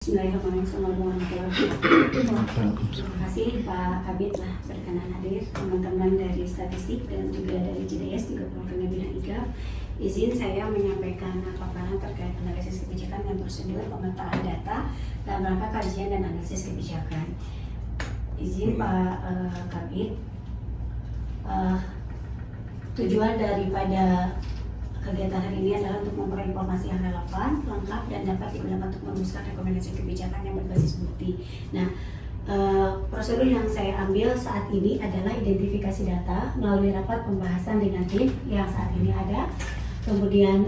Bismillahirrahmanirrahim. Assalamualaikum warahmatullahi wabarakatuh. Terima kasih Pak Kabit lah berkenan hadir, teman-teman dari statistik dan juga dari JDS juga program bidang IGAF. Izin saya menyampaikan paparan terkait analisis kebijakan dan prosedur pemetaan data dalam rangka kajian dan analisis kebijakan. Izin Pak Kabit, tujuan daripada kegiatan hari ini adalah untuk memperoleh informasi yang relevan, lengkap, dan dapat digunakan untuk merumuskan rekomendasi kebijakan yang berbasis bukti. Nah, prosedur yang saya ambil saat ini adalah identifikasi data melalui rapat pembahasan dengan tim yang saat ini ada. Kemudian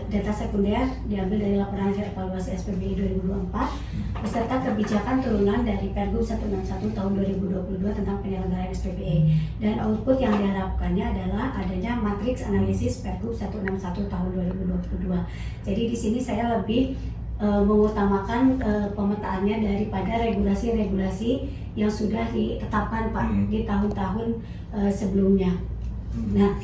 data sekunder diambil dari laporan hasil evaluasi SPBI 2024 beserta kebijakan turunan dari Pergub 161 tahun 2022 tentang penyelenggaraan SPBI, dan output yang diharapkannya adalah adanya matriks analisis Pergub 161 tahun 2022. Jadi di sini saya lebih mengutamakan pemetaannya daripada regulasi-regulasi yang sudah ditetapkan Pak di tahun-tahun sebelumnya. Nah,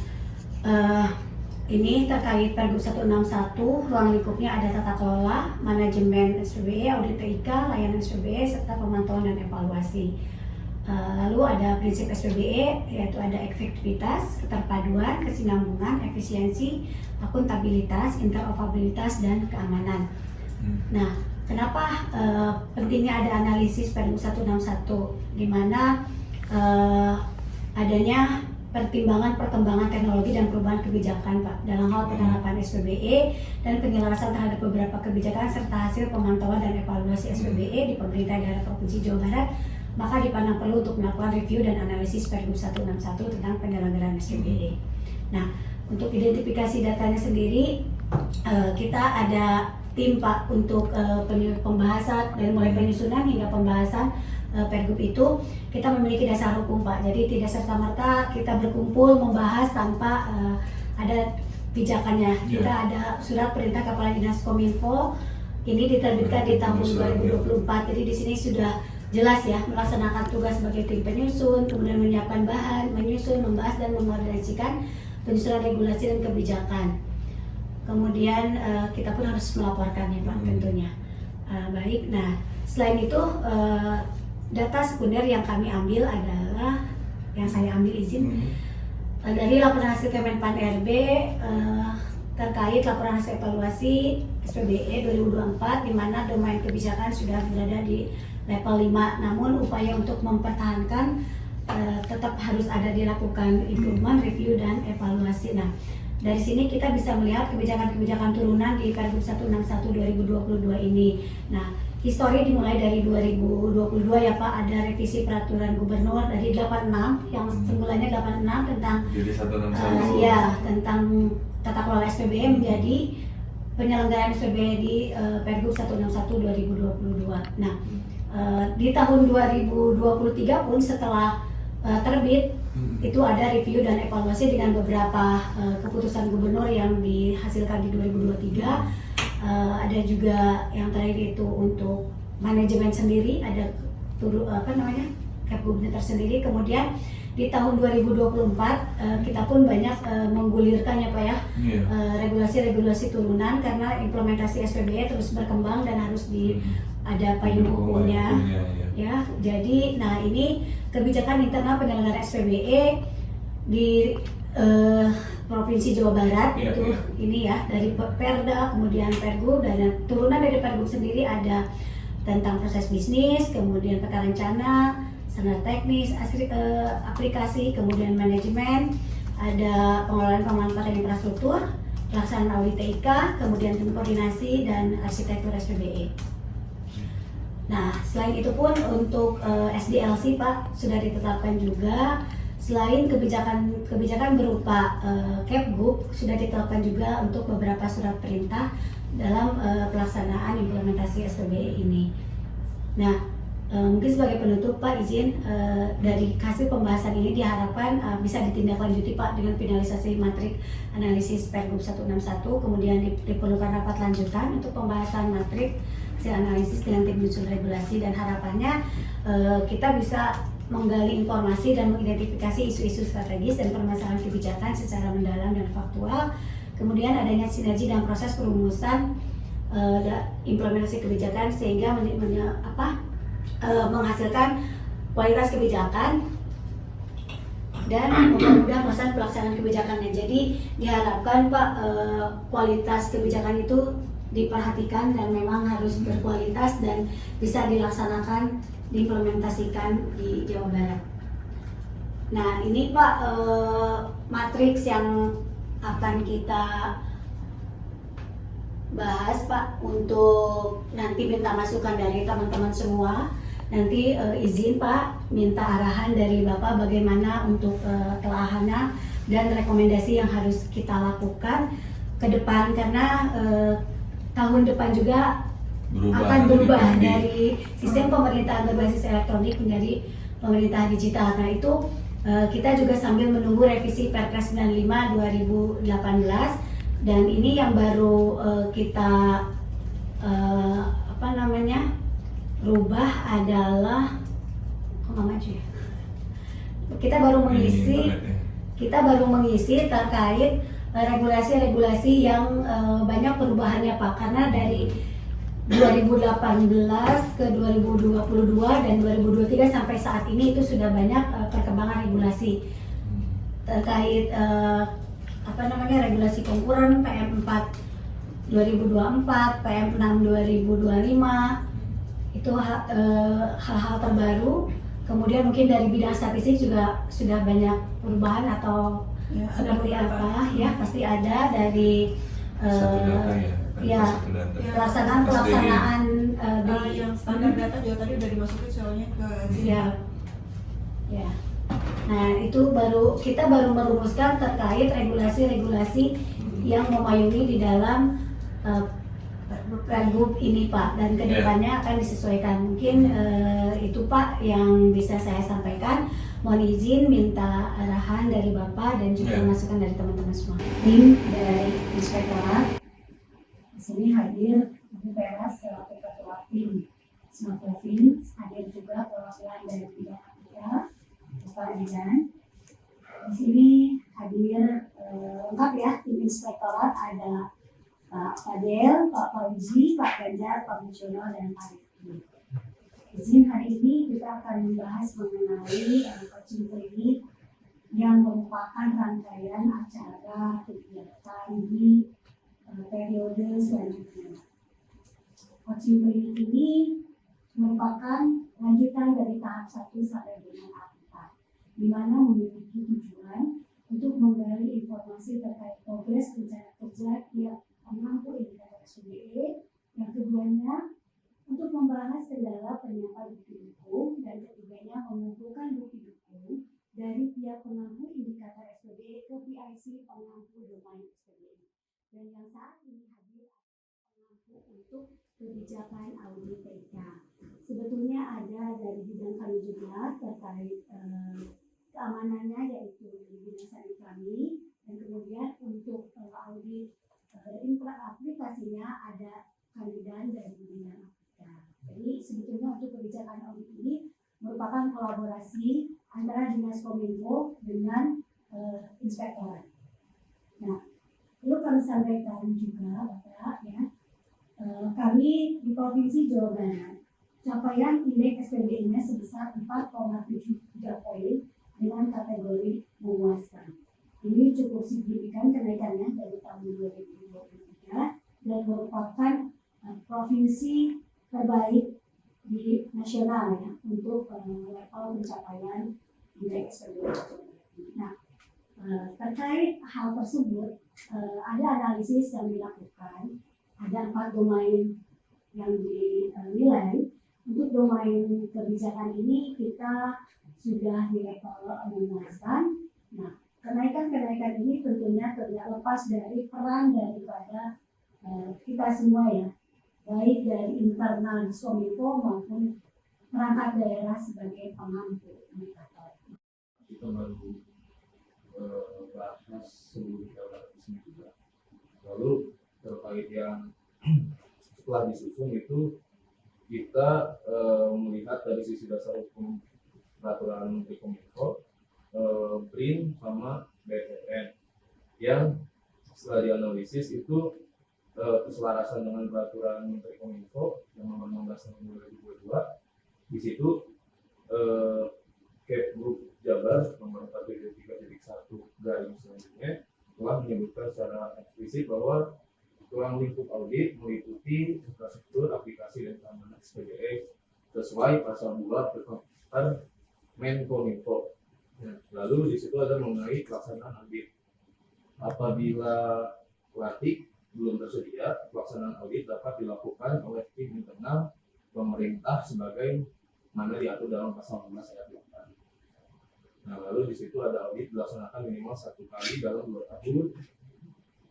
ini terkait Pergub 161, ruang lingkupnya ada tata kelola, manajemen SPBI, audit TIK, layanan SPBI, serta pemantauan dan evaluasi. Lalu ada prinsip SPBI, yaitu ada efektivitas, keterpaduan, kesinambungan, efisiensi, akuntabilitas, interoperabilitas, dan keamanan. Nah, kenapa pentingnya ada analisis Pergub 161, di mana adanya pertimbangan perkembangan teknologi dan perubahan kebijakan Pak dalam hal penerapan SPBI dan penyelarasan terhadap beberapa kebijakan serta hasil pemantauan dan evaluasi SPBI di pemerintah daerah Provinsi Jawa Barat, maka dipandang perlu untuk melakukan review dan analisis Pergub 161 tentang penyelenggaraan SPBI. Nah, untuk identifikasi datanya sendiri kita ada tim Pak untuk pembahasan dari mulai penyusunan hingga pembahasan Pergub itu. Kita memiliki dasar hukum Pak, jadi tidak serta-merta kita berkumpul membahas tanpa ada pijakannya. Kita ada surat perintah Kepala Dinas Kominfo, ini diterbitkan di tahun 2024. Jadi di sini sudah jelas ya, melaksanakan tugas sebagai tim penyusun, kemudian menyiapkan bahan, menyusun, membahas dan mengoordinasikan penyusunan regulasi dan kebijakan. Kemudian kita pun harus melaporkannya Pak tentunya. Baik, nah selain itu data sekunder yang kami ambil adalah, yang saya ambil izin dari laporan hasil Kemenpan RB terkait laporan hasil evaluasi SPBI 2024, di mana domain kebijakan sudah berada di level 5, namun upaya untuk mempertahankan tetap harus ada dilakukan improvement, review, dan evaluasi. Nah, dari sini kita bisa melihat kebijakan-kebijakan turunan di Pergub 161 2022 ini. Nah, histori dimulai dari 2022 ya Pak, ada revisi peraturan gubernur dari 86 yang semulanya 86 tentang jadi 161 tentang tata kelola SPBI menjadi penyelenggaraan SPBI di Pergub 161 2022. Nah, di tahun 2023 pun setelah terbit itu ada review dan evaluasi dengan beberapa keputusan gubernur yang dihasilkan di 2023. Ada juga yang terakhir itu untuk manajemen sendiri, ada Kepgubnya tersendiri. Kemudian di tahun 2024 kita pun banyak menggulirkan ya Pak ya, regulasi-regulasi turunan karena implementasi SPBI terus berkembang dan harus ada payung hukumnya ya. Jadi nah ini kebijakan internal penyelenggaraan SPBI di Provinsi Jawa Barat ini ya, dari Perda, kemudian Pergub, dan turunan dari Pergub sendiri ada tentang proses bisnis, kemudian peta rencana, standar teknis, aplikasi, kemudian manajemen, ada pengelolaan pemanfaatan infrastruktur, pelaksanaan audit TIK, kemudian tim koordinasi dan arsitektur SPBI. Nah, selain itu pun untuk SDLC Pak sudah ditetapkan juga. Selain kebijakan berupa Kepgub, sudah ditetapkan juga untuk beberapa surat perintah dalam pelaksanaan implementasi SPBI ini. Nah, mungkin sebagai penutup Pak izin dari hasil pembahasan ini diharapkan bisa ditindaklanjuti Pak dengan finalisasi matrik analisis Pergub 161, kemudian diperlukan rapat lanjutan untuk pembahasan matrik hasil analisis dengan tim penyusun regulasi, dan harapannya kita bisa menggali informasi dan mengidentifikasi isu-isu strategis dan permasalahan kebijakan secara mendalam dan faktual. Kemudian adanya sinergi dalam proses perumusan implementasi kebijakan sehingga menghasilkan kualitas kebijakan dan mempermudah proses pelaksanaan kebijakannya. Jadi diharapkan Pak, kualitas kebijakan itu diperhatikan dan memang harus berkualitas dan bisa dilaksanakan, diimplementasikan di Jawa Barat. Nah ini Pak, matriks yang akan kita bahas Pak, untuk nanti minta masukan dari teman-teman semua. Nanti izin Pak, minta arahan dari Bapak bagaimana untuk telahannya dan rekomendasi yang harus kita lakukan ke depan, karena tahun depan juga akan berubah dari sistem pemerintahan berbasis elektronik menjadi pemerintahan digital. Nah itu kita juga sambil menunggu revisi Perpres 95 2018, dan ini yang baru kita rubah adalah kita baru mengisi terkait regulasi-regulasi yang banyak perubahannya Pak, karena dari 2018 ke 2022 dan 2023 sampai saat ini itu sudah banyak perkembangan regulasi terkait regulasi konkuren PM4 2024, PM6 2025. Itu hal-hal terbaru. Kemudian mungkin dari bidang statistik juga sudah banyak perubahan atau seperti apa ya, pasti ada dari pelaksanaan yang standar data juga tadi udah dimasukin soalnya ke ya. Nah itu kita baru merumuskan terkait regulasi-regulasi yang memayungi di dalam Pergub ini Pak, dan kedepannya akan disesuaikan. Mungkin itu Pak yang bisa saya sampaikan. Mohon izin minta arahan dari Bapak dan juga masukan dari teman-teman semua. Tim dari Inspektorat di sini hadir Ibu Peras selaku Ketua Tim Smart Province, hadir juga perwakilan dari bidang Afrika, Bapak Idan. Di sini hadir lengkap ya, tim Inspektorat ada Pak Fadel, Pak Fauzi, Pak Ganjar, Pak Mucyono, dan Pak Rifki. Izin hari ini kita akan membahas mengenai coaching klinik yang merupakan rangkaian acara kegiatan di periode selanjutnya. Coaching klinik ini merupakan lanjutan dari tahap 1 sampai dengan tahap 4, di mana memiliki tujuan untuk menggali informasi terkait progres rencana kerja tiap pengampu indikator SPBE. Yang keduanya untuk membahas kendala penyiapan bukti dukung, dan ketiganya mengumpulkan bukti dukung dari tiap pengampu indikator SPBE ke PIC pengampu domain SPBE. Dan yang saat ini hadir pengampu untuk kebijakan audit TK. Sebetulnya ada dari bidang kami juga terkait keamanannya, yaitu dari bidang sandi kami, dan kemudian untuk audit aplikasinya ada kandidat dari bidang Afrika. Jadi sebetulnya untuk kebijakan audit ini merupakan kolaborasi antara Dinas Kominfo dengan Inspektorat. Nah, perlu kami sampaikan juga Bapak ya, kami di Provinsi Jawa Barat capaian indeks SPBE-nya sebesar 4,73 poin dengan kategori memuaskan. Ini cukup signifikan kenaikannya dari tahun 2023 dan merupakan provinsi terbaik di nasional ya untuk level pencapaian indeks SPBE. Nah, terkait hal tersebut ada analisis yang dilakukan, ada 4 domain yang dinilai. Untuk domain kebijakan ini kita sudah di level memuaskan. Nah, kenaikan ini tentunya tidak lepas dari peran daripada kita semua ya, baik dari internal Diskominfo maupun perangkat daerah sebagai pengampu indikator. Kita baru bahas sebelum kita bahas di sini juga. Lalu terkait yang setelah disusun itu kita melihat dari sisi dasar hukum peraturan Menteri Kominfo, BRIN sama BPN yang setelah dianalisis itu keselarasan dengan peraturan Menteri Kominfo yang nomor 16 tahun 2022. Di situ Kepgub Jabar nomor 473.1 garing selanjutnya telah menyebutkan secara eksplisit bahwa ruang lingkup audit meliputi infrastruktur, aplikasi, dan keamanan SPBE sesuai pasal 2 Menkominfo. Nah, lalu di situ ada mengenai pelaksanaan audit. Apabila pelatih belum tersedia, pelaksanaan audit dapat dilakukan oleh tim internal pemerintah sebagai mana diatur dalam pasal 11 ayat 8. Nah, lalu di situ ada audit dilaksanakan minimal 1 kali dalam 2 tahun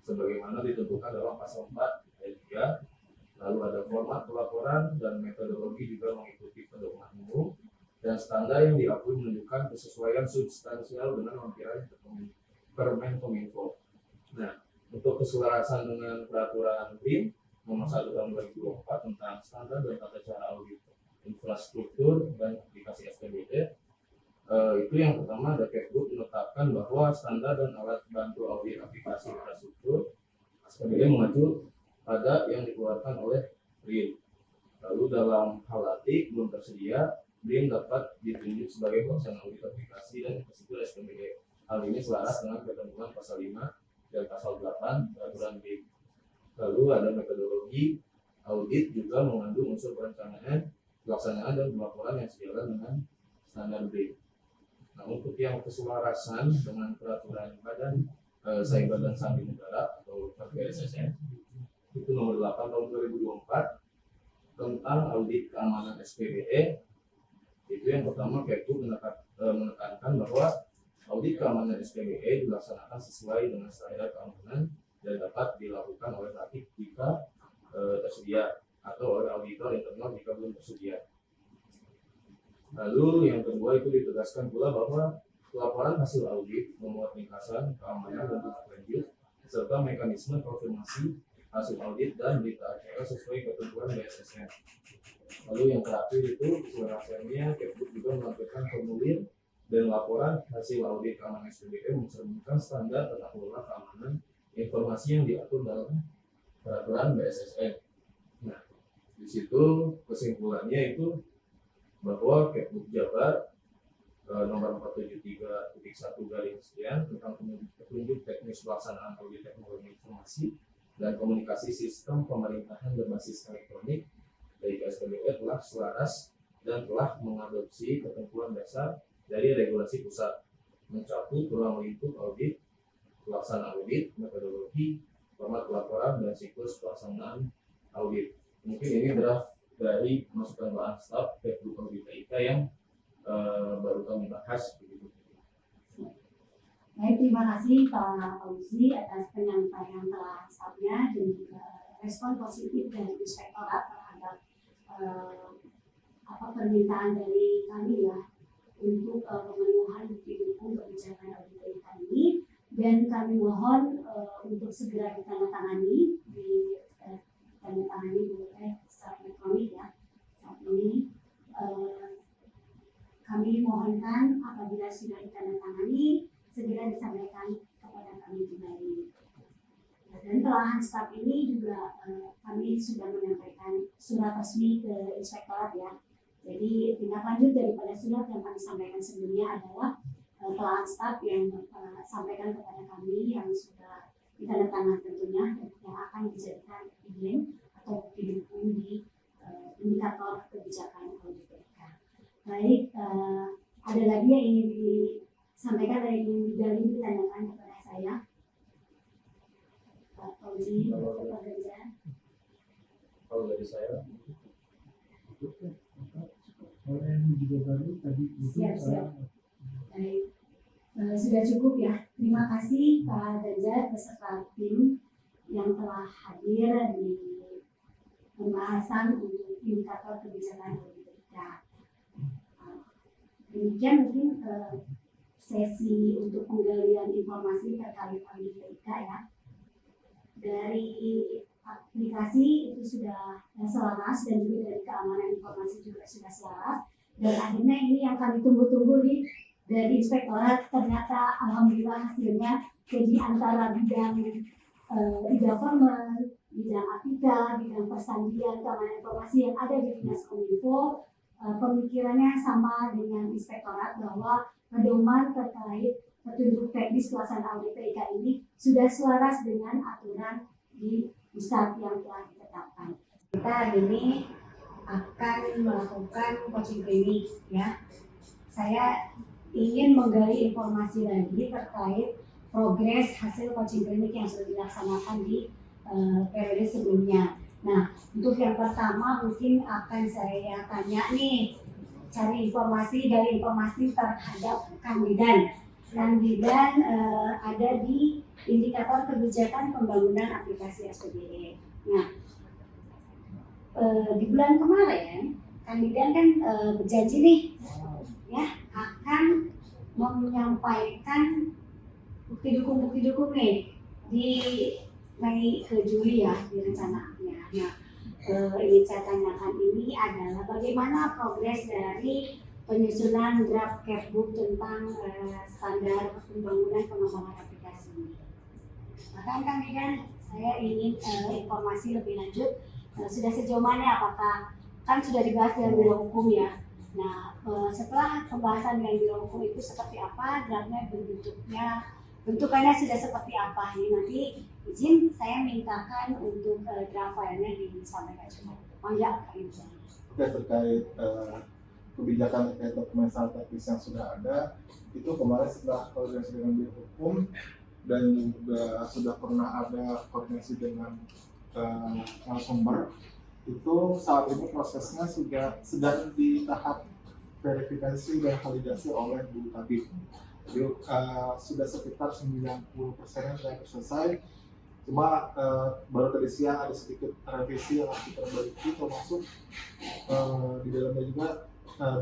sebagaimana ditentukan dalam pasal 4 ayat 3. Lalu ada format pelaporan dan metodologi juga mengikuti pedoman umum dan standar yang diakui menunjukkan kesesuaian substansial dengan lampiran Permenkominfo. Nah, untuk keselarasan dengan peraturan BRIN nomor 1 tahun 2024 tentang standar dan tata cara audit infrastruktur dan aplikasi SPBE, itu yang pertama ada Kepgub menetapkan bahwa standar dan alat bantu audit aplikasi infrastruktur SPBE mengacu pada yang dikeluarkan oleh BRIN. Lalu dalam hal latih belum tersedia, BRIN dapat ditunjuk sebagai pelaksana audit aplikasi dan infrastruktur SPBE. Hal ini selaras dengan ketentuan pasal 5 dan pasal 8 peraturan BRIN. Lalu ada metodologi audit juga mengandung unsur perencanaan, pelaksanaan, dan pelaporan yang sejalan dengan standar BRIN. Nah, untuk yang keselarasan dengan peraturan Badan Cyber dan Sandi Negara atau BSSN itu nomor 8 tahun 2024 tentang audit keamanan SPBE, itu yang pertama Kepgub menekankan bahwa audit keamanan SPBE dilaksanakan sesuai dengan standar keamanan dan dapat dilakukan oleh pelatih jika tersedia atau oleh auditor internal jika belum tersedia. Lalu yang kedua itu ditegaskan pula bahwa pelaporan hasil audit memuat ringkasan keamanan dan tindak lanjut serta mekanisme konfirmasi hasil audit dan berita acara sesuai ketentuan BSSN. Lalu yang terakhir itu keselarasannya Kepgub juga melakukan formulir dan laporan hasil audit keamanan SPBE mencerminkan standar tata kelola keamanan informasi yang diatur dalam peraturan BSSN. Nah, di situ kesimpulannya itu bahwa Kepgub Jabar nomor 473.1 garing sekian tentang petunjuk teknis pelaksanaan audit teknologi informasi dan komunikasi sistem pemerintahan berbasis elektronik dari SPBE telah selaras dan telah mengadopsi ketentuan dasar dari regulasi pusat mencakup ruang lingkup audit, pelaksanaan audit, metodologi, format pelaporan, dan siklus pelaksanaan audit. Mungkin ini draft dari masukan bahan staf Kepgub Audit TIK yang baru kami bahas begitu. Baik, terima kasih Pak Fauzi atas penyampaian telah stafnya dan juga respon positif dari inspektorat terhadap permintaan dari kami ya untuk pemenuhan bukti dukung kebijakan audit TIK ini, dan kami mohon untuk segera ditandatangani oleh secara elektronik ya. Saat ini kami mohonkan apabila sudah ditandatangani segera disampaikan kepada kami kembali. Dan pelahan staf ini juga kami sudah menyampaikan surat resmi ke inspektorat ya. Jadi tindak lanjut daripada surat yang kami sampaikan sebelumnya adalah pelahan staf yang sampaikan kepada kami yang sudah ditandatangani tentunya dan yang akan dijadikan izin atau bukti dukung di indikator kebijakan audit TIK. Baik, ada lagi yang ingin disampaikan dari ditanyakan kepada saya, Pak Fauzi, Pak Ganjar. Kalau dari saya, Siap. Baik, sudah cukup ya. Terima kasih Pak Ganjar beserta tim yang telah hadir di pembahasan untuk indikator kebijakan audit TIK. Demikian mungkin sesi untuk penggalian informasi terkait audit TIK ya. Dari aplikasi itu sudah selaras dan juga dari keamanan informasi juga sudah selaras, dan akhirnya ini yang kami tunggu-tunggu dari inspektorat ternyata alhamdulillah hasilnya jadi antara bidang e-government, bidang apika, bidang persandian, keamanan informasi yang ada di Dinas Kominfo, pemikirannya sama dengan Inspektorat bahwa pedoman terkait petunjuk teknis pelaksanaan audit TIK ini sudah selaras dengan aturan di pusat yang telah ditetapkan. Kita hari ini akan melakukan coaching klinik ya. Saya ingin menggali informasi lagi terkait progres hasil coaching klinik yang sudah dilaksanakan di periode sebelumnya. Nah, untuk yang pertama mungkin akan saya tanya nih, cari informasi dari informasi terhadap kandidan. Kandidan ada di indikator kebijakan pembangunan aplikasi SPBE. Nah, di bulan kemarin kandidan kan berjanji nih, ya akan menyampaikan bukti dukung nih di Mei ke Juli ya direncanakannya. Nah, ingin saya tanyakan ini adalah bagaimana progres dari penyusunan draft Kepbuk tentang standar pembangunan pengembangan aplikasi ini. Bahkan kan saya ingin informasi lebih lanjut sudah sejauh mana, apakah kan sudah dibahas dengan Biro Hukum ya. Nah, setelah pembahasan dengan Biro Hukum itu seperti apa, draftnya bentukannya sudah seperti apa, ini nanti izin saya mintakan untuk draft filenya disampaikan semua. Mangga, Oke, terkait kebijakan terkait dokumen strategis yang sudah ada, itu kemarin setelah koordinasi dengan Biro Hukum dan juga sudah pernah ada koordinasi dengan narasumber, itu saat ini prosesnya sudah sedang di tahap verifikasi dan validasi oleh Bu Kabit. Jadi sudah sekitar 90% yang sudah selesai. Cuma baru tadi siang ada sedikit revisi yang harus diperbaiki, termasuk di dalamnya juga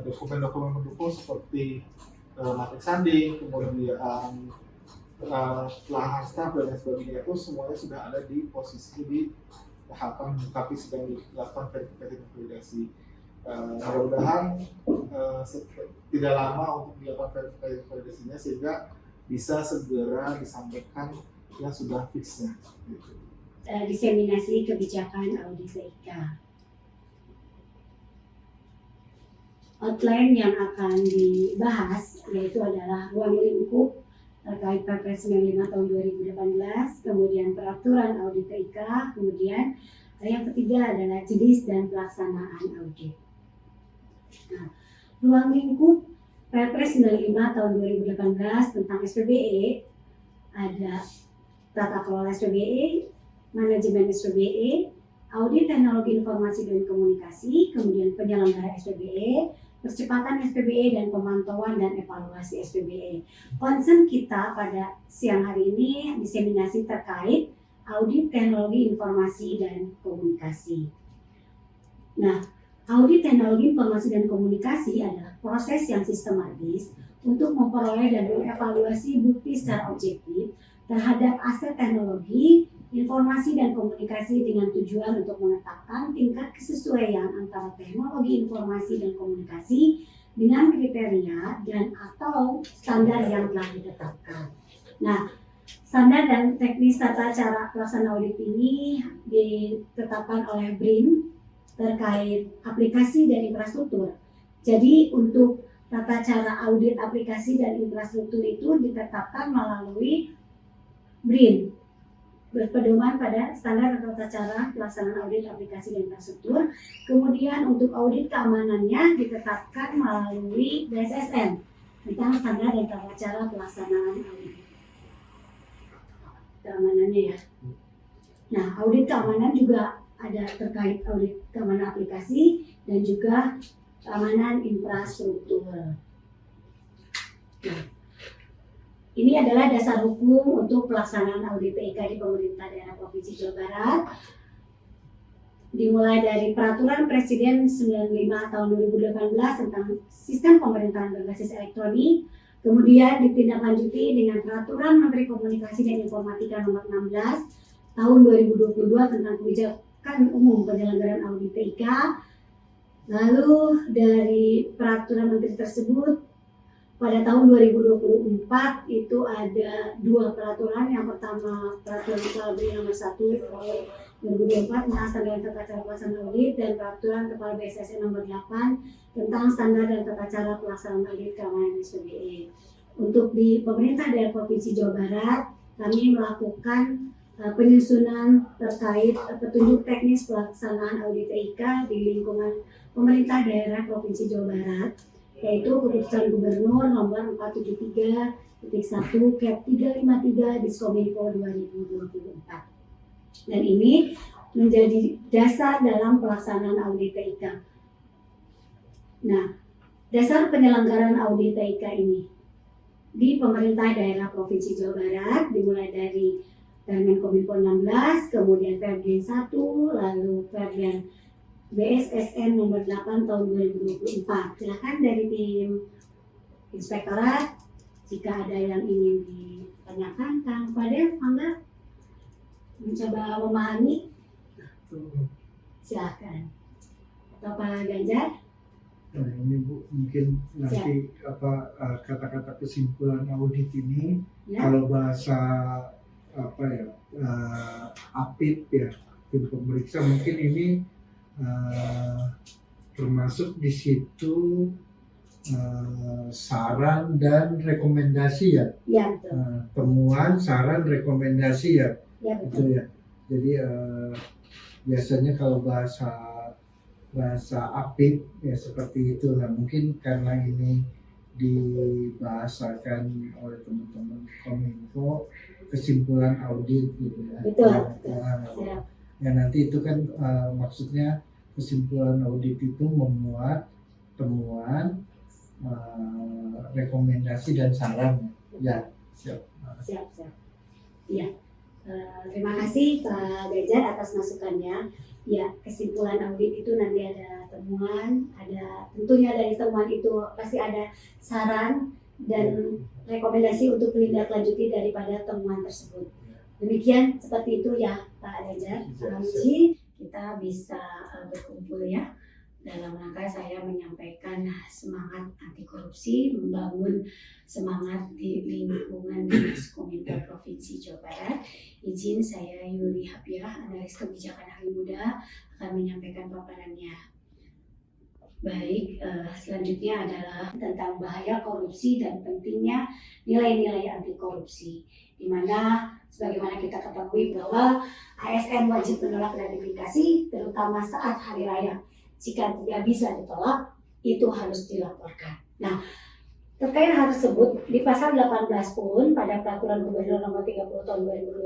dokumen-dokumen pendukung seperti matriks sanding, kemudian lahan staff dan lain sebagainya, itu semuanya sudah ada di posisi di tahapan tapi sedang dilakukan verifikasi dan validasi. Mudah-mudahan tidak lama untuk dilakukan verifikasi validasinya sehingga bisa segera disampaikan yang sudah fixnya. Diseminasi kebijakan audit TIK. Outline yang akan dibahas yaitu adalah ruang lingkup terkait Perpres 95 tahun 2018, kemudian peraturan audit TIK, kemudian yang ketiga adalah jenis dan pelaksanaan audit. Nah, ruang lingkup Perpres 95 tahun 2018 tentang SPBE ada tata kelola SPBE, manajemen SPBE, audit teknologi informasi dan komunikasi, kemudian penyelenggara SPBE, percepatan SPBE dan pemantauan dan evaluasi SPBE. Concern kita pada siang hari ini diseminasi terkait audit teknologi informasi dan komunikasi. Nah, audit teknologi informasi dan komunikasi adalah proses yang sistematis untuk memperoleh dan mengevaluasi bukti secara objektif terhadap aset teknologi, informasi dan komunikasi dengan tujuan untuk menetapkan tingkat kesesuaian antara teknologi informasi dan komunikasi dengan kriteria dan atau standar yang telah ditetapkan. Nah, standar dan teknis tata cara pelaksanaan audit ini ditetapkan oleh BRIN terkait aplikasi dan infrastruktur. Jadi untuk tata cara audit aplikasi dan infrastruktur itu ditetapkan melalui BRIN, berpedoman pada standar tata cara pelaksanaan audit aplikasi dan infrastruktur. Kemudian untuk audit keamanannya ditetapkan melalui BSSN tentang standar dan tata cara pelaksanaan audit keamanannya ya. Nah, audit keamanan juga ada terkait audit keamanan aplikasi dan juga keamanan infrastruktur. Nah, ini adalah dasar hukum untuk pelaksanaan audit TIK di pemerintah daerah Provinsi Jawa Barat. Dimulai dari Peraturan Presiden 95 tahun 2018 tentang sistem pemerintahan berbasis elektronik, kemudian ditindaklanjuti dengan Peraturan Menteri Komunikasi dan Informatika nomor 16 tahun 2022 tentang kebijakan umum penyelenggaraan audit TIK. Lalu dari peraturan menteri tersebut, pada tahun 2024 itu ada 2 peraturan. Yang pertama peraturan Kepala BI nomor 1 tahun 2024 tentang standar tata cara pelaksanaan audit, dan peraturan Kepala BSSN nomor 8 tentang standar dan tata cara pelaksanaan audit keamanan SPBE. Untuk di pemerintah daerah Provinsi Jawa Barat, kami melakukan penyusunan terkait petunjuk teknis pelaksanaan audit TIK di lingkungan pemerintah daerah Provinsi Jawa Barat, yaitu Keputusan Gubernur nomor 473.1 Cap 353 Diskominfo 2024. Dan ini menjadi dasar dalam pelaksanaan audit TIK. Nah, dasar penyelenggaraan audit TIK ini di pemerintah daerah Provinsi Jawa Barat dimulai dari Permen Kominfo 16, kemudian Permen 1, lalu Permen BSSN nomor 8 tahun 2024. Silakan dari tim Inspektorat jika ada yang ingin ditanyakan. Kang Fadel, Anda mencoba memahami? Silakan. Atau Pak Ganjar? Nah, ini Bu, mungkin nanti kata-kata kesimpulan audit ini, Ya. kalau bahasa APIP ya, tim pemeriksa, mungkin ini termasuk di situ saran dan rekomendasi ya. Ya, betul. Temuan, saran, rekomendasi ya, Ya, itu betul. ya. Jadi biasanya kalau bahasa APIP ya seperti itu. Nah, mungkin karena ini dibahasakan oleh teman-teman Kominfo, kesimpulan audit gitu ya. Betul. Ya, ya nanti itu kan maksudnya kesimpulan audit itu memuat temuan, rekomendasi dan saran. Ya, siap. Siap. Iya. Terima kasih Pak Ganjar atas masukannya. Ya, kesimpulan audit itu nanti ada temuan, ada tentunya dari temuan itu pasti ada saran dan rekomendasi untuk menindaklanjuti daripada temuan tersebut. Demikian seperti itu ya Pak Ganjar. Kami kita bisa berkumpul ya dalam rangka saya menyampaikan semangat anti korupsi, membangun semangat di lingkungan Dinas Kominfo Provinsi Jawa Barat. Izin saya Yuli Hapiah, analis kebijakan Hari Muda, akan menyampaikan paparannya. Baik, selanjutnya adalah tentang bahaya korupsi dan pentingnya nilai-nilai anti korupsi, di mana sebagaimana kita ketahui bahwa ASN wajib menolak gratifikasi terutama saat hari raya. Jika tidak bisa ditolak, itu harus dilaporkan. Nah, terkait hal tersebut, di pasal 18 pun pada Peraturan Gubernur nomor 30 tahun 2021,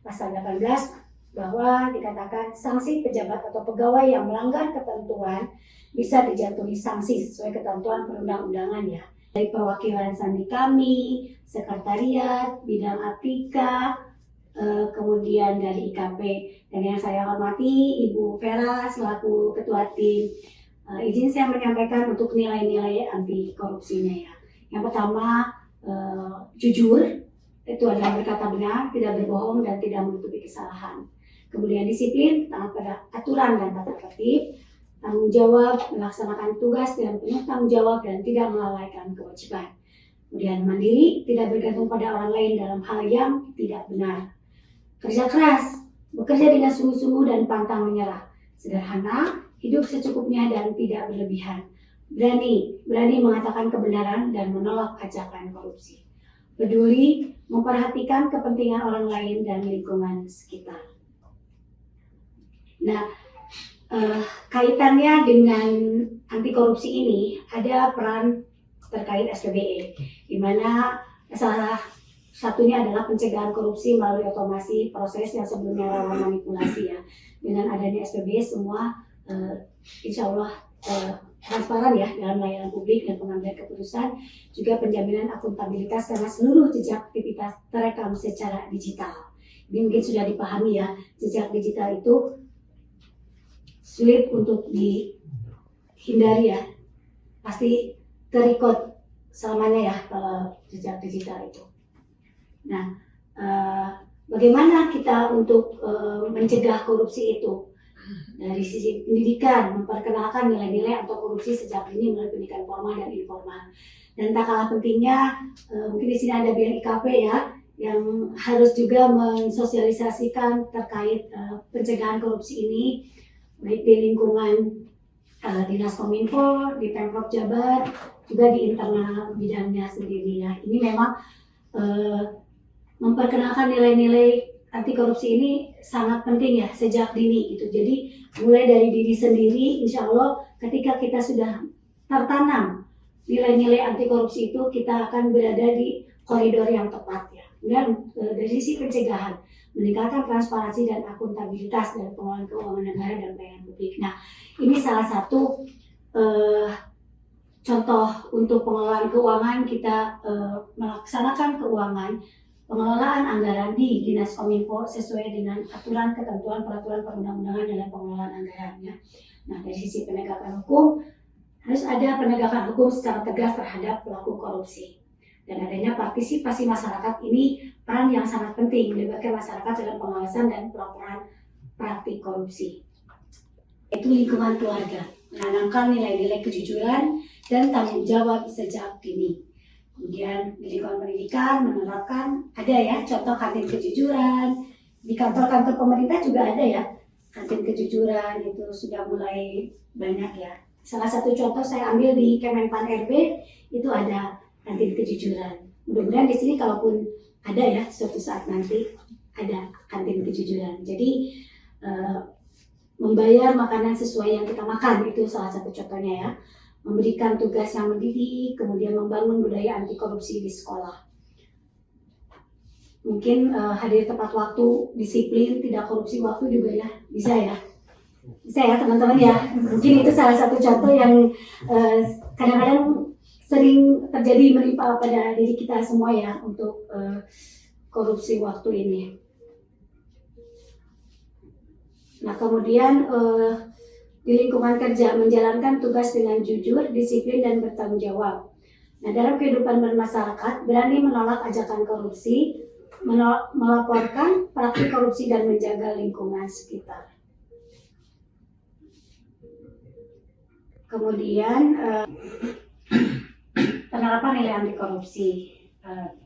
pasal 18 bahwa dikatakan sanksi pejabat atau pegawai yang melanggar ketentuan bisa dijatuhi sanksi sesuai ketentuan perundang-undangan ya. Dari perwakilan sandi kami, sekretariat, bidang apika, kemudian dari IKP, dan yang saya hormati Ibu Vera selaku ketua tim, izin saya menyampaikan untuk nilai-nilai anti korupsinya ya. Yang pertama, jujur, itu adalah berkata benar, tidak berbohong dan tidak menutupi kesalahan. Kemudian disiplin, taat pada aturan dan tata tertib, tanggung jawab, melaksanakan tugas dengan penuh tanggung jawab dan tidak melalaikan kewajiban. Kemudian mandiri, tidak bergantung pada orang lain dalam hal yang tidak benar. Kerja keras, bekerja dengan sungguh-sungguh dan pantang menyerah. Sederhana, hidup secukupnya dan tidak berlebihan. Berani mengatakan kebenaran dan menolak ajakan korupsi. Peduli, memperhatikan kepentingan orang lain dan lingkungan sekitar. Nah, kaitannya dengan anti korupsi ini ada peran terkait SPBE, di mana salah satunya adalah pencegahan korupsi melalui otomasi proses yang sebelumnya rawan manipulasi ya. Dengan adanya SPBE semua insya Allah transparan ya dalam layanan publik dan pengambilan keputusan, juga penjaminan akuntabilitas karena seluruh jejak aktivitas terekam secara digital. Ini mungkin sudah dipahami ya, jejak digital itu sulit untuk dihindari ya, pasti terrecord selamanya ya kalau jejak digital itu. Nah, bagaimana kita untuk mencegah korupsi itu? Dari sisi pendidikan, memperkenalkan nilai-nilai atau korupsi sejak dini melalui pendidikan formal dan informal. Dan tak kalah pentingnya, mungkin di sini ada BNIKP ya, yang harus juga mensosialisasikan terkait pencegahan korupsi ini, baik di lingkungan Dinas Kominfo, di Pemprov Jabar, juga di internal bidangnya sendiri ya. Ini memang memperkenalkan nilai-nilai anti korupsi ini sangat penting ya sejak dini itu. Jadi mulai dari diri sendiri, insya Allah ketika kita sudah tertanam nilai-nilai anti korupsi itu, kita akan berada di koridor yang tepat ya. Dan dari sisi pencegahan, meningkatkan transparansi dan akuntabilitas dalam pengelolaan keuangan negara dan pelayanan publik. Nah, ini salah satu contoh untuk pengelolaan keuangan. Kita melaksanakan pengelolaan anggaran di Dinas Kominfo sesuai dengan aturan, ketentuan, peraturan perundang-undangan dalam pengelolaan anggarannya. Nah, dari sisi penegakan hukum, harus ada penegakan hukum secara tegas terhadap pelaku korupsi. Dan adanya partisipasi masyarakat ini peran yang sangat penting melibatkan masyarakat dalam pengawasan dan pelaporan praktik korupsi. Itu lingkungan keluarga, menanamkan nilai-nilai kejujuran dan tanggung jawab sejak dini. Kemudian di lingkungan pendidikan menerapkan, ada ya contoh kantin kejujuran, di kantor-kantor pemerintah juga ada ya kantin kejujuran, itu sudah mulai banyak ya. Salah satu contoh saya ambil di Kemenpan RB, itu ada kantin kejujuran. Mudah-mudahan di sini kalaupun ada ya suatu saat nanti ada kantin kejujuran. Jadi membayar makanan sesuai yang kita makan, itu salah satu contohnya ya. Memberikan tugas yang mendidik, kemudian membangun budaya anti korupsi di sekolah. Mungkin hadir tepat waktu, disiplin, tidak korupsi waktu juga ya, bisa ya. Bisa ya teman-teman ya. Mungkin itu salah satu contoh yang kadang-kadang sering terjadi menimpa pada diri kita semua ya untuk korupsi waktu ini. Nah, kemudian di lingkungan kerja menjalankan tugas dengan jujur, disiplin, dan bertanggung jawab. Nah, dalam kehidupan bermasyarakat, berani menolak ajakan korupsi, melaporkan praktik korupsi, dan menjaga lingkungan sekitar. Kemudian penerapan nilai anti korupsi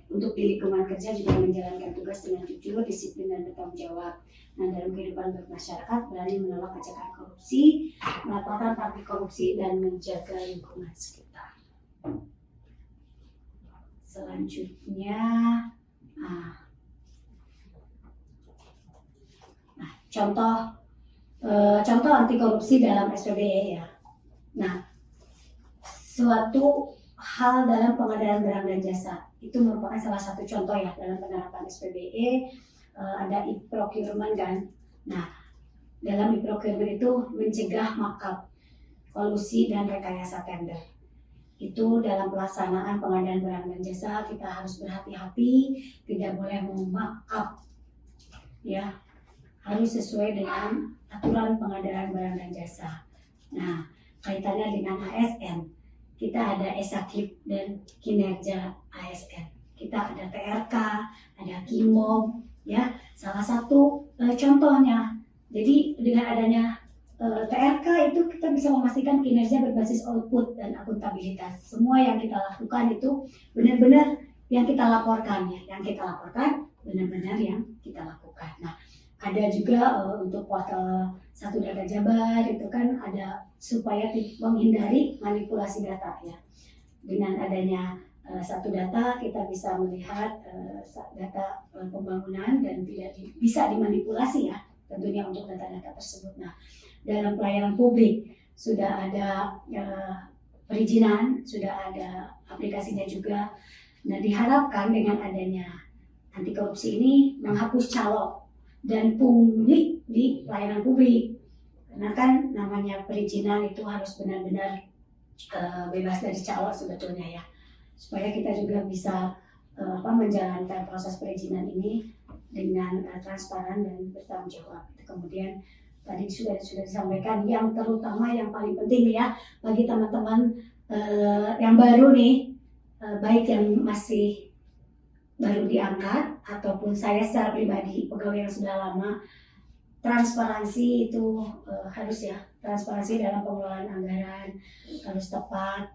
untuk di lingkungan kerja juga menjalankan tugas dengan jujur, disiplin, dan bertanggung jawab. Nah, dalam kehidupan bermasyarakat berani menolak ajakan korupsi, melaporkan praktik korupsi, dan menjaga lingkungan sekitar. Selanjutnya, contoh anti korupsi dalam SPBE ya. Nah, suatu hal dalam pengadaan barang dan jasa itu merupakan salah satu contoh ya dalam penerapan SPBE. Ada e-procurement kan. Nah, dalam e-procurement itu mencegah markup, kolusi, dan rekayasa tender. Itu dalam pelaksanaan pengadaan barang dan jasa kita harus berhati-hati, tidak boleh memarkup ya, harus sesuai dengan aturan pengadaan barang dan jasa. Nah, kaitannya dengan ASN, kita ada ESAKIP dan kinerja ASN. Kita ada TRK, ada KIMOM, ya, salah satu contohnya. Jadi dengan adanya TRK itu kita bisa memastikan kinerja berbasis output dan akuntabilitas. Semua yang kita lakukan itu benar-benar yang kita laporkan ya, yang kita laporkan benar-benar yang kita lakukan. Nah, ada juga untuk portal Satu Data Jabar itu kan ada supaya menghindari manipulasi data ya. Dengan adanya Satu Data kita bisa melihat data pembangunan dan tidak bisa dimanipulasi ya tentunya untuk data-data tersebut. Nah, dalam pelayanan publik sudah ada perizinan, sudah ada aplikasinya juga. Nah, diharapkan dengan adanya anti korupsi ini menghapus calo dan pungli di pelayanan publik. Karena kan namanya perizinan itu harus benar-benar bebas dari calo sebetulnya ya. Supaya kita juga bisa menjalankan proses perizinan ini dengan transparan dan bertanggung jawab. Kemudian tadi sudah disampaikan yang terutama yang paling penting ya bagi teman-teman yang baru nih, baik yang masih baru diangkat ataupun saya secara pribadi pegawai yang sudah lama, transparansi itu harus ya, transparansi dalam pengelolaan anggaran harus tepat,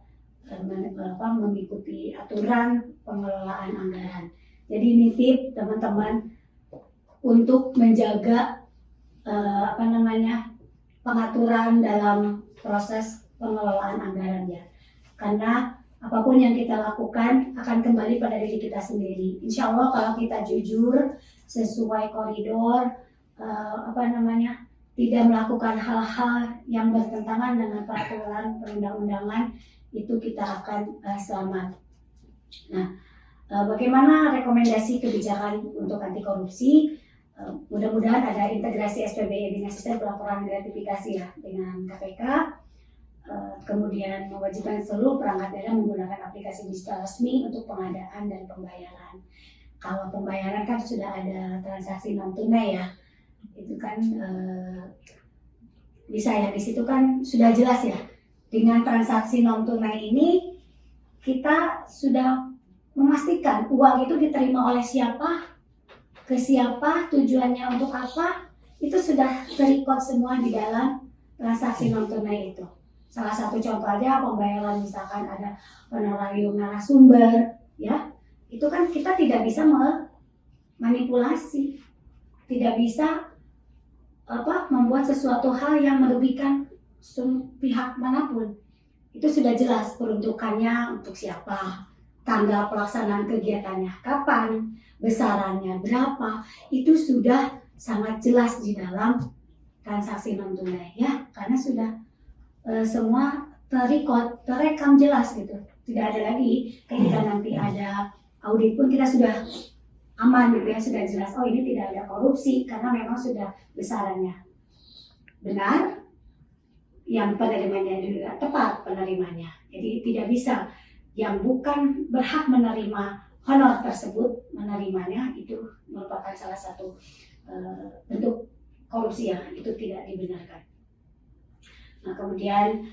mengikuti aturan pengelolaan anggaran. Jadi nitip teman-teman untuk menjaga pengaturan dalam proses pengelolaan anggaran ya. Karena apapun yang kita lakukan akan kembali pada diri kita sendiri. Insya Allah kalau kita jujur sesuai koridor, tidak melakukan hal-hal yang bertentangan dengan peraturan perundang-undangan, itu kita akan selamat. Nah, bagaimana rekomendasi kebijakan untuk anti korupsi? Mudah-mudahan ada integrasi SPBE dengan sistem pelaporan gratifikasi ya dengan KPK. Kemudian mewajibkan seluruh perangkat daerah menggunakan aplikasi digital resmi untuk pengadaan dan pembayaran. Kalau pembayaran kan sudah ada transaksi non tunai ya, itu kan bisa ya, di situ kan sudah jelas ya. Dengan transaksi non tunai ini kita sudah memastikan uang itu diterima oleh siapa, ke siapa, tujuannya untuk apa, itu sudah terrecord semua di dalam transaksi non tunai itu. Salah satu contoh aja pembayaran misalkan ada honorarium narasumber ya, itu kan kita tidak bisa memanipulasi, tidak bisa membuat sesuatu hal yang merugikan pihak manapun. Itu sudah jelas peruntukannya untuk siapa, tanggal pelaksanaan kegiatannya kapan, besarannya berapa, itu sudah sangat jelas di dalam transaksi non tunai ya, karena sudah semua terekam jelas gitu. Tidak ada lagi ketika nanti ada audit pun kita sudah aman gitu ya, sudah jelas oh ini tidak ada korupsi karena memang sudah besarannya benar, yang penerimanya juga tepat penerimanya. Jadi tidak bisa yang bukan berhak menerima honor tersebut menerimanya, itu merupakan salah satu bentuk korupsi ya, itu tidak dibenarkan. Nah kemudian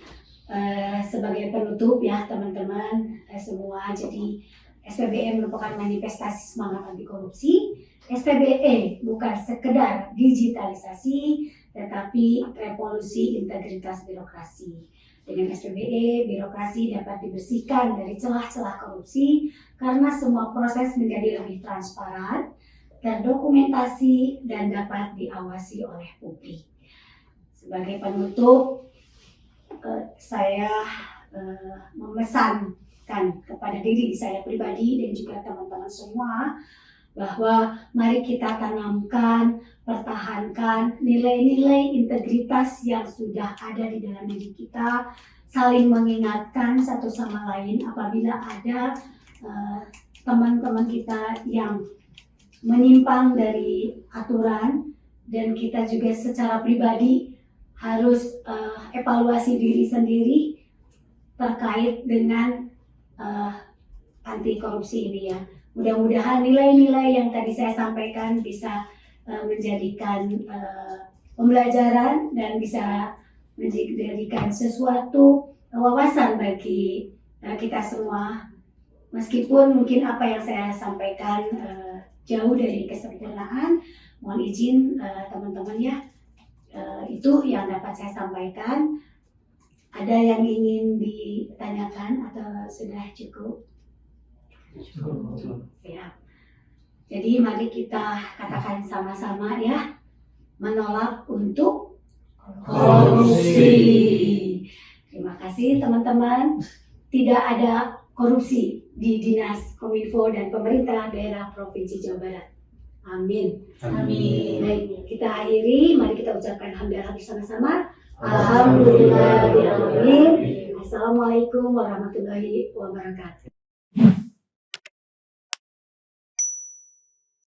sebagai penutup ya teman-teman semua, jadi SPBE merupakan manifestasi semangat anti korupsi. SPBE bukan sekedar digitalisasi, tetapi revolusi integritas birokrasi. Dengan SPBE, birokrasi dapat dibersihkan dari celah-celah korupsi karena semua proses menjadi lebih transparan, terdokumentasi, dan dapat diawasi oleh publik. Sebagai penutup, saya memesankan kepada diri saya pribadi dan juga teman-teman semua bahwa mari kita tanamkan, pertahankan nilai-nilai integritas yang sudah ada di dalam diri kita, saling mengingatkan satu sama lain apabila ada teman-teman kita yang menyimpang dari aturan, dan kita juga secara pribadi harus evaluasi diri sendiri terkait dengan anti korupsi ini ya. Mudah-mudahan nilai-nilai yang tadi saya sampaikan bisa menjadikan pembelajaran dan bisa menjadikan sesuatu wawasan bagi kita semua. Meskipun mungkin apa yang saya sampaikan jauh dari kesempurnaan, mohon izin teman-teman ya. Itu yang dapat saya sampaikan. Ada yang ingin ditanyakan atau sudah cukup? Siap. Jadi mari kita katakan sama-sama ya, menolak untuk korupsi. Terima kasih teman-teman. Tidak ada korupsi di Dinas Kominfo dan pemerintah daerah Provinsi Jawa Barat. Amin. Amin. Baik, kita akhiri. Mari kita ucapkan hamdalah bersama-sama. Alhamdulillahirobbilalamin. Assalamualaikum warahmatullahi wabarakatuh.